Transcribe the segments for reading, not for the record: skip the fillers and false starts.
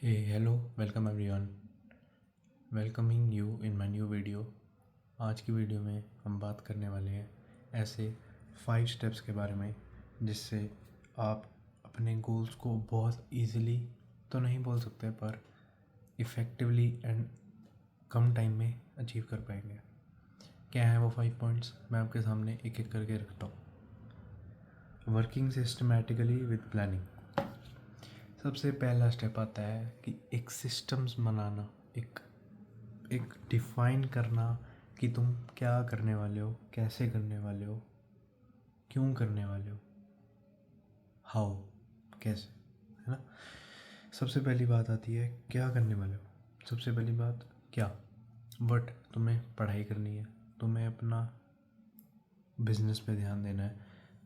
Hey, hello, welcome everyone. Welcoming you in my new video. आज की video में हम बात करने वाले हैं ऐसे 5 स्टेप्स के बारे में जिससे आप अपने गोल्स को बहुत इजीली तो नहीं बोल सकते पर इफ़ेक्टिवली एंड कम टाइम में अचीव कर पाएंगे। क्या है वो 5 पॉइंट्स? मैं आपके सामने एक एक करके रखता हूँ। Working systematically with planning. सबसे पहला स्टेप आता है कि एक सिस्टम्स बनाना, एक डिफाइन करना कि तुम क्या करने वाले हो, कैसे करने वाले हो, क्यों करने वाले हो, हाउ, कैसे, है ना। सबसे पहली बात आती है क्या करने वाले हो। सबसे पहली बात क्या, बट तुम्हें पढ़ाई करनी है, तुम्हें अपना बिजनेस पे ध्यान देना है,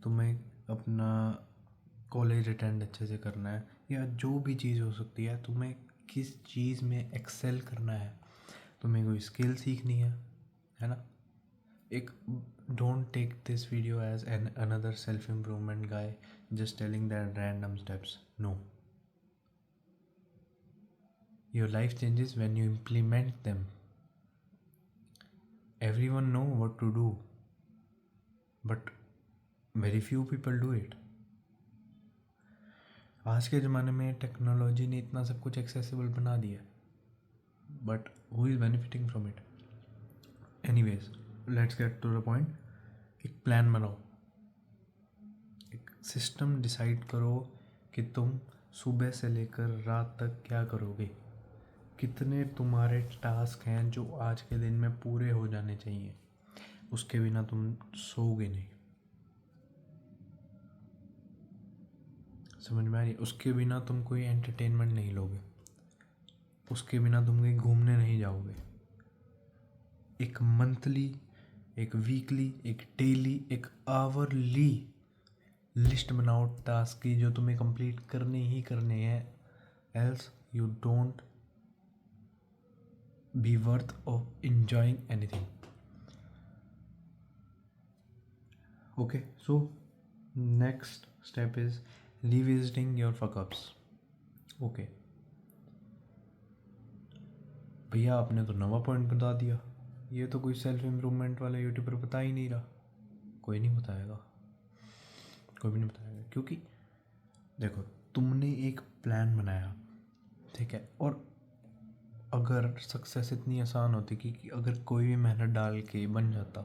तुम्हें अपना कॉलेज अटेंड अच्छे से करना है, या जो भी चीज़ हो सकती है, तुम्हें किस चीज़ में एक्सेल करना है, तुम्हें कोई स्किल सीखनी है ना। एक don't take this video as an another self improvement guy just telling that random steps. No, your life changes when you implement them. Everyone know what to do but very few people do it. आज के ज़माने में technology ने इतना सब कुछ accessible बना दिया, but who is benefiting from it? Anyways, let's get to the point. एक प्लान बनाओ, एक सिस्टम डिसाइड करो कि तुम सुबह से लेकर रात तक क्या करोगे, कितने तुम्हारे टास्क हैं जो आज के दिन में पूरे हो जाने चाहिए। उसके बिना तुम सोओगे नहीं, समझ में आ रही? उसके बिना तुम कोई एंटरटेनमेंट नहीं लोगे, उसके बिना तुम कहीं घूमने नहीं जाओगे। एक मंथली, एक वीकली, एक डेली, एक आवरली लिस्ट बनाओ टास्क की जो तुम्हें कंप्लीट करने ही करने हैं, else you don't be worth of enjoying anything. Okay, so next step is revisiting your fuck ups. Okay, भैया आपने तो नवा पॉइंट बता दिया, ये तो कोई सेल्फ इम्प्रूवमेंट वाला यूट्यूबर बता ही नहीं रहा। कोई नहीं बताएगा, कोई भी नहीं बताएगा, क्योंकि देखो तुमने एक प्लान बनाया, ठीक है, और अगर सक्सेस इतनी आसान होती कि अगर कोई भी मेहनत डाल के बन जाता,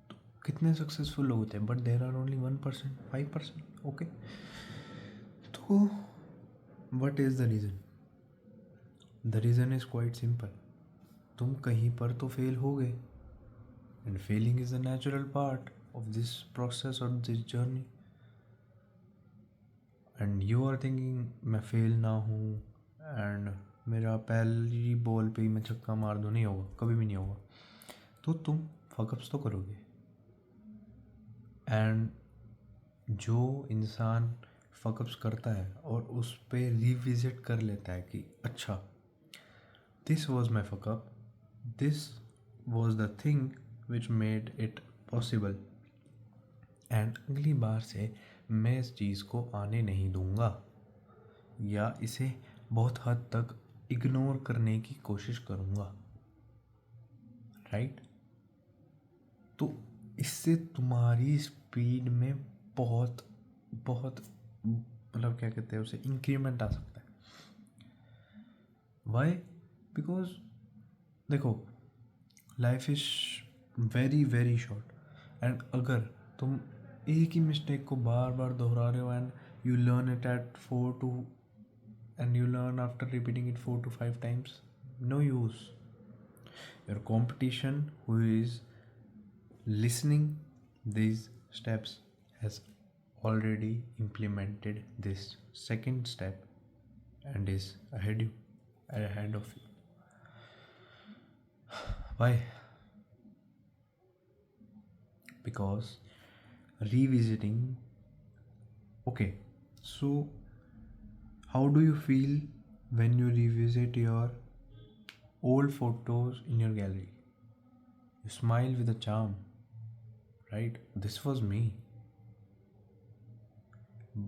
तो कितने सक्सेसफुल लोग होते हैं, but there are only 1%, 5%। Okay, तो what is the reason? The reason is quite simple. तुम कहीं पर तो फेल हो गए, and failing is the natural part of this process और this journey. And you are thinking मैं फेल ना हूँ एंड मेरा पहली बॉल पे ही मैं छक्का मार दूँ, नहीं होगा, कभी भी नहीं होगा। तो तुम फकअप्स तो करोगे। एंड जो इंसान फकअप्स करता है और उस पर रिविजिट कर लेता है कि अच्छा this was my fuckup, this was the thing which made it possible, and अगली बार से मैं इस चीज़ को आने नहीं दूंगा या इसे बहुत हद तक इग्नोर करने की कोशिश करूँगा, राइट? तो इससे तुम्हारी स्पीड में बहुत बहुत मतलब क्या कहते हैं उसे, इंक्रीमेंट आ सकता है। वाई? बिकॉज देखो life is very very short, and अगर तुम एक ही मिस्टेक को बार बार दोहरा रहे हो and you learn it at 4 to and you learn after repeating it 4 to 5 times, no use. Your competition who is listening these steps has already implemented this second step and is ahead of you. Why? Because revisiting. Okay, so how do you feel when you revisit your old photos in your gallery? You smile with a charm, right? This was me.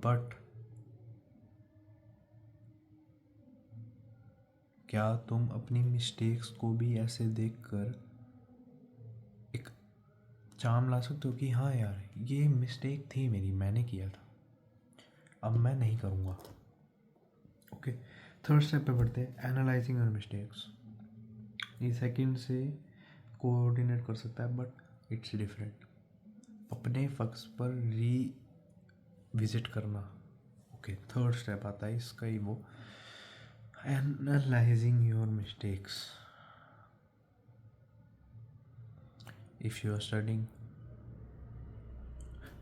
But क्या तुम अपनी mistakes को भी ऐसे देखकर एक charm ला सकते हो कि हाँ यार ये मिस्टेक थी मेरी, मैंने किया था, अब मैं नहीं करूँगा। ओके, थर्ड स्टेप पे बढ़ते हैं, एनालाइजिंग योर मिस्टेक्स। ये सेकंड से कोऑर्डिनेट कर सकता है बट इट्स डिफरेंट। अपने फक्स पर विजिट करना। ओके, थर्ड स्टेप आता है इसका ही, वो analysing your mistakes. If you are studying,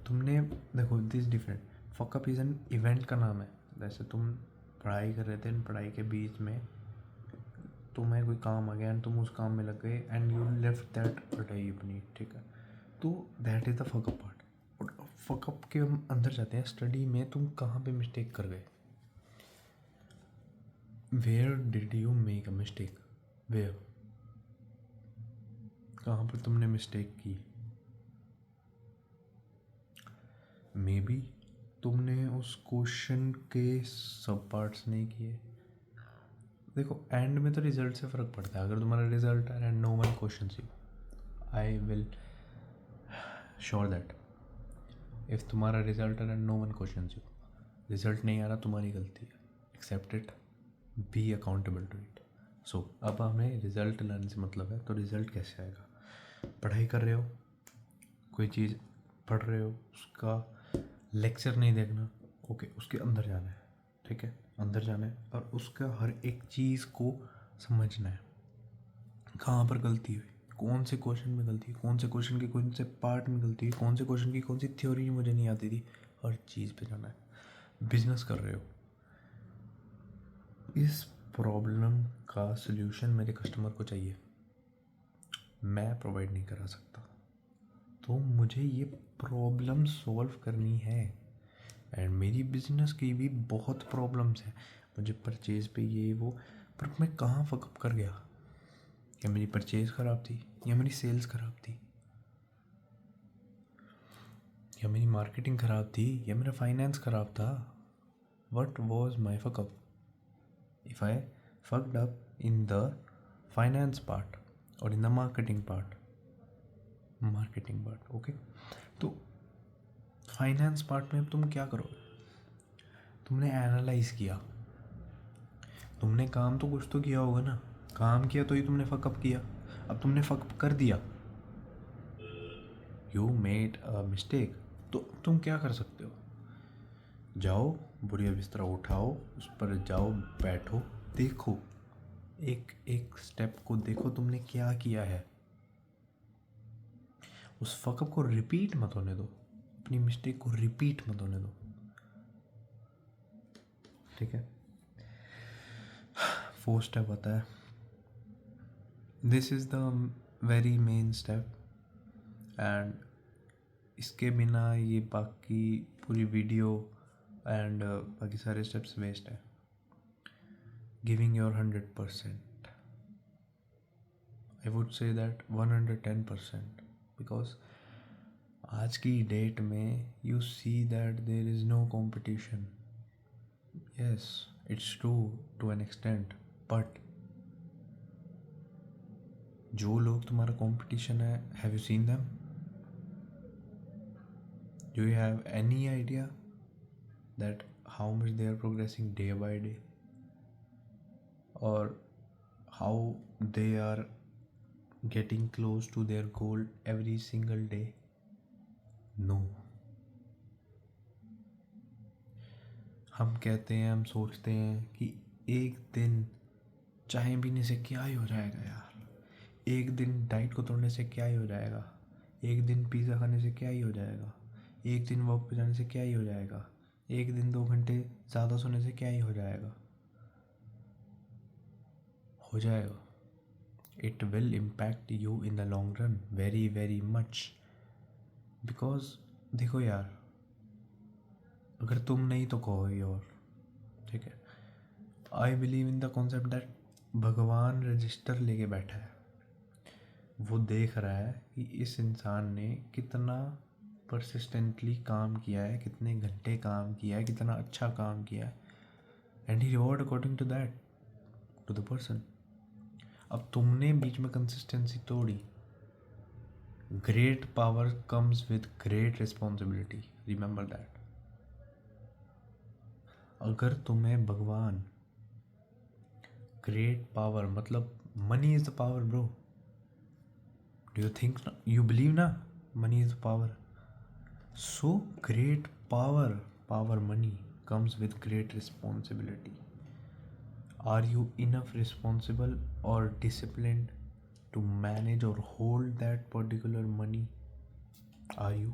तुमने देखो this different, fuckup is an event का नाम है। जैसे तुम पढ़ाई कर रहे थे, पढ़ाई के बीच में तुम्हें कोई काम आ गया एंड तुम उस काम में लग गए एंड यू लेफ्ट दैट पढ़ाई अपनी, ठीक है, तो that is the fuckup part. और फकअप के हम अंदर जाते हैं, स्टडी में तुम कहाँ पे मिस्टेक कर गए, where did you make a mistake, where, कहाँ पर तुमने मिस्टेक की। मे बी तुमने उस क्वेश्चन के सब पार्ट्स नहीं किए। देखो एंड में तो रिजल्ट से फ़र्क पड़ता है। अगर तुम्हारा रिजल्ट आ रहा है no one questions you, I will sure that if तुम्हारा रिजल्ट आ रहा है no one questions you, result नहीं आ रहा तुम्हारी गलती है, accept it, be accountable to it. So अब हमें रिजल्ट लाने से मतलब है, तो रिजल्ट कैसे आएगा, पढ़ाई कर रहे हो, कोई चीज़ पढ़ रहे हो, उसका लेक्चर नहीं देखना, ओके, उसके अंदर जाना है, ठीक है, अंदर जाना है और उसका हर एक चीज़ को समझना है, कहाँ पर गलती हुई, कौन से क्वेश्चन में गलती, कौन से क्वेश्चन के कौन से पार्ट में गलती, कौन से क्वेश्चन की कौन सी थ्योरी मुझे नहीं आती थी, हर चीज़ पे जाना है। बिजनेस कर रहे हो, इस प्रॉब्लम का सल्यूशन मेरे कस्टमर को चाहिए, मैं प्रोवाइड नहीं करा सकता, तो मुझे ये प्रॉब्लम सॉल्व करनी है। एंड मेरी बिजनेस की भी बहुत प्रॉब्लम्स हैं, मुझे परचेज़ पे ये वो, पर मैं कहाँ फकअप कर गया, या मेरी परचेज़ ख़राब थी, या मेरी सेल्स ख़राब थी, या मेरी मार्केटिंग ख़राब थी, या मेरा फाइनेंस ख़राब था। What was my fuck up? If I fucked up in the finance part और in the marketing part, okay. तो फाइनेंस पार्ट में तुम क्या करो, तुमने एनालाइज किया, तुमने काम तो कुछ तो किया होगा ना, काम किया तो ही तुमने फकअप किया। अब तुमने फकअप कर दिया, यू मेड अ मिस्टेक, तो तुम क्या कर सकते हो, जाओ बढ़िया बिस्तरा उठाओ, उस पर जाओ बैठो, देखो एक एक स्टेप को देखो तुमने क्या किया है, उस फकअप को रिपीट मत होने दो, अपनी मिस्टेक को रिपीट मत होने दो, ठीक है। फोर्थ स्टेप आता है, this is the very main step, and इसके बिना ये बाकी पूरी वीडियो एंड बाकी सारे स्टेप्स वेस्ट है। Giving your 100%, I would say that 110%, because आज की डेट में you see that there is no competition, yes it's true to an extent, but जो लोग तुम्हारा कॉम्पिटिशन है, have you seen them, do you have any idea that how much they are progressing day by day, or how they are getting close to their goal every single day? No. हम कहते हैं, हम सोचते हैं कि एक दिन चाय पीने से क्या ही हो जाएगा यार, एक दिन डाइट को तोड़ने से क्या ही हो जाएगा, एक दिन पिज़्ज़ा खाने से क्या ही हो जाएगा, एक दिन वॉक पे जाने से क्या ही हो जाएगा, एक दिन 2 घंटे ज़्यादा सोने से क्या ही हो जाएगा, हो जाएगा। It will impact you in the long run very very much, because देखो यार, अगर तुम नहीं तो कोई और, ठीक है। I believe in the concept that भगवान रजिस्टर लेके बैठा है, वो देख रहा है कि इस इंसान ने कितना परसिस्टेंटली काम किया है, कितने घंटे काम किया है, कितना अच्छा काम किया है, and he reward according to that. To the person. अब तुमने बीच में कंसिस्टेंसी तोड़ी। Great power comes with great responsibility, remember that. अगर तुम्हें भगवान, ग्रेट पावर मतलब money is the power bro, do you think, you believe ना, money is the power. So great power money comes with great responsibility. Are you enough responsible or disciplined to manage or hold that particular money? Are you?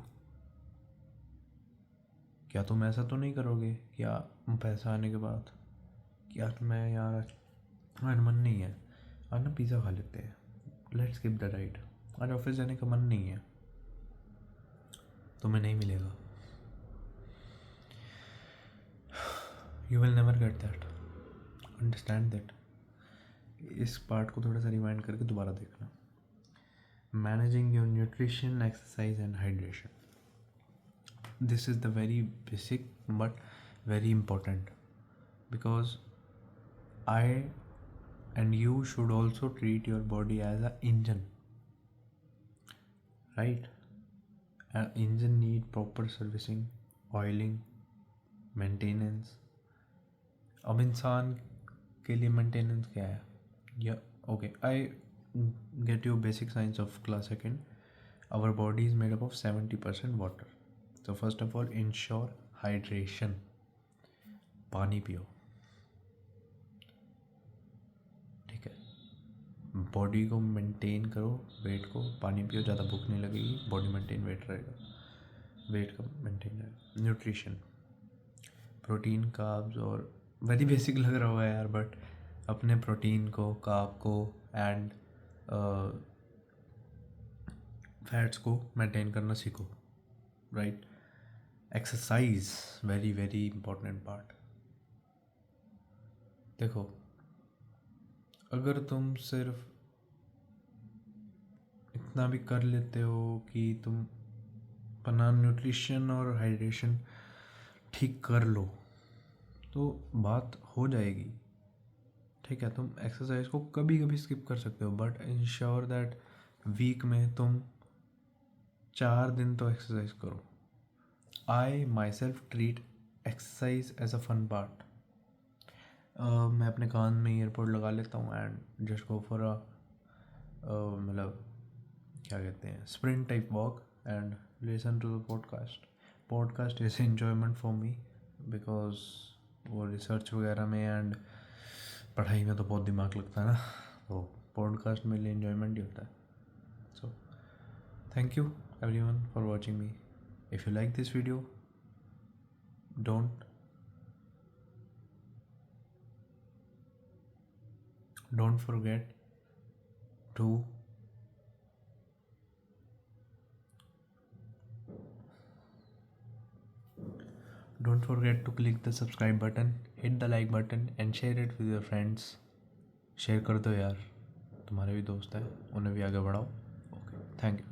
क्या तुम ऐसा तो नहीं करोगे क्या पैसा आने के बाद कि यार मैं यार आज मन नहीं है, आज ना पिज़्ज़ा खा लेते हैं, लेट्स स्किप द राइड, आज ऑफिस जाने का मन नहीं है। तुम्हें नहीं मिलेगा। You will never get that. Understand that. इस पार्ट को थोड़ा सा रिवाइंड करके दोबारा देखना। Managing your nutrition, exercise and hydration, this is the very basic but very important, because I and you should also treat your body as a engine, right. Engine need proper servicing, oiling, maintenance. अब इंसान के लिए maintenance क्या है? या okay, I get you basic science of class second. Our body is made up of 70% water. तो first of all ensure hydration, पानी पियो, ठीक है। बॉडी को मेंटेन करो, वेट को, पानी पियो, ज़्यादा भूख नहीं लगेगी, बॉडी मेंटेन वेट रहेगा, वेट का मेंटेन रहेगा। न्यूट्रिशन, प्रोटीन, कार्ब्स, और वेरी बेसिक लग रहा होगा यार, बट अपने प्रोटीन को, कार्ब को एंड फैट्स को मेंटेन करना सीखो, right. Exercise, very very important part. देखो, अगर तुम सिर्फ इतना भी कर लेते हो कि तुम अपना न्यूट्रिशन और हाइड्रेशन ठीक कर लो तो बात हो जाएगी, ठीक है। तुम एक्सरसाइज को कभी कभी स्किप कर सकते हो, बट इंश्योर दैट वीक में तुम 4 दिन तो एक्सरसाइज करो। I myself treat exercise as a fun part. मैं अपने कान में ईयरपोड लगा लेता हूँ and just go for a मतलब क्या कहते हैं, sprint type walk and listen to the podcast is enjoyment for me, because वो रिसर्च वगैरह में एंड पढ़ाई में तो बहुत दिमाग लगता है ना, तो पॉडकास्ट मेरे लिए एन्जॉयमेंट ही होता है। So thank you everyone for watching me. If you like this video, don't forget to click the subscribe button, hit the like button and share it with your friends. Share कर दो यार, तुम्हारे भी दोस्त हैं, उन्हें भी आगे बढ़ाओ। Okay, thank you.